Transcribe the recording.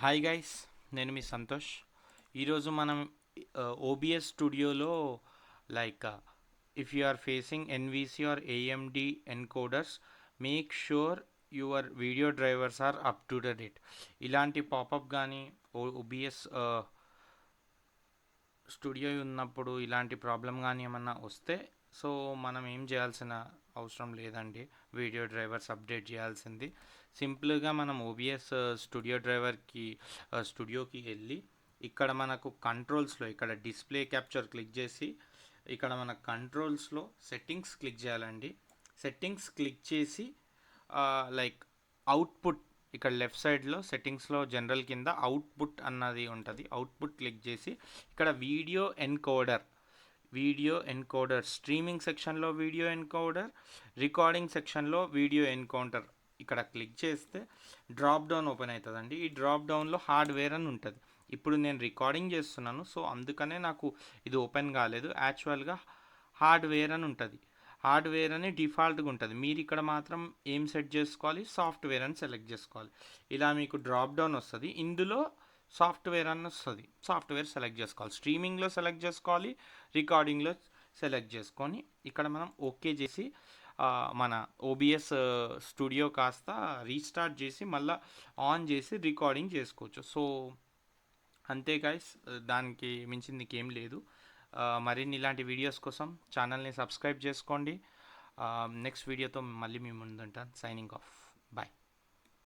Hi guys, నేను మీ సంతోష్. ఈరోజు మనం ఓబిఎస్ స్టూడియోలో like if you are facing NVC or AMD encoders, make sure your video drivers are up to the date. ఇలాంటి popup కానీ OBS studio ఉన్నప్పుడు ఇలాంటి problem కానీ ఏమన్నా వస్తే సో మనం ఏం చేయాల్సిన అవసరం లేదండి. వీడియో డ్రైవర్స్ అప్డేట్ చేయాల్సింది సింపుల్గా మనం ఓబిఎస్ స్టూడియోకి వెళ్ళి ఇక్కడ మనకు కంట్రోల్స్లో ఇక్కడ డిస్ప్లే క్యాప్చర్ క్లిక్ చేసి ఇక్కడ మన కంట్రోల్స్లో సెట్టింగ్స్ క్లిక్ చేయాలండి. సెట్టింగ్స్ క్లిక్ చేసి లైక్ అవుట్పుట్ ఇక్కడ లెఫ్ట్ సైడ్లో సెట్టింగ్స్లో జనరల్ కింద అవుట్పుట్ అన్నది ఉంటుంది. అవుట్పుట్ క్లిక్ చేసి ఇక్కడ వీడియో ఎన్కోడర్ స్ట్రీమింగ్ సెక్షన్లో వీడియో ఎన్కోడర్, రికార్డింగ్ సెక్షన్లో వీడియో ఎన్కౌంటర్ ఇక్కడ క్లిక్ చేస్తే డ్రాప్ డౌన్ ఓపెన్ అవుతుందండి. ఈ డ్రాప్ డౌన్లో హార్డ్వేర్ అని ఉంటుంది. ఇప్పుడు నేను రికార్డింగ్ చేస్తున్నాను, సో అందుకనే నాకు ఇది ఓపెన్ కాలేదు. యాక్చువల్గా హార్డ్వేర్ అని ఉంటుంది. హార్డ్వేర్ అని డిఫాల్ట్గా ఉంటుంది. మీరు ఇక్కడ మాత్రం ఏం సెట్ చేసుకోవాలి, సాఫ్ట్వేర్ అని సెలెక్ట్ చేసుకోవాలి. ఇలా మీకు డ్రాప్ డౌన్ వస్తుంది. ఇందులో సాఫ్ట్వేర్ అని వస్తుంది. సాఫ్ట్వేర్ సెలెక్ట్ చేసుకోవాలి. స్ట్రీమింగ్లో సెలెక్ట్ చేసుకోవాలి, రికార్డింగ్లో సెలెక్ట్ చేసుకొని ఇక్కడ మనం ఓకే చేసి మన ఓబిఎస్ స్టూడియో కాస్త రీస్టార్ట్ చేసి మళ్ళీ ఆన్ చేసి రికార్డింగ్ చేసుకోవచ్చు. సో అంతే గైస్, దానికి మించింది ఇంకేం లేదు. మరిన్ని ఇలాంటి వీడియోస్ కోసం ఛానల్ని సబ్స్క్రైబ్ చేసుకోండి. నెక్స్ట్ వీడియోతో మళ్ళీ మీ ముందుంటాను. Signing off. బాయ్.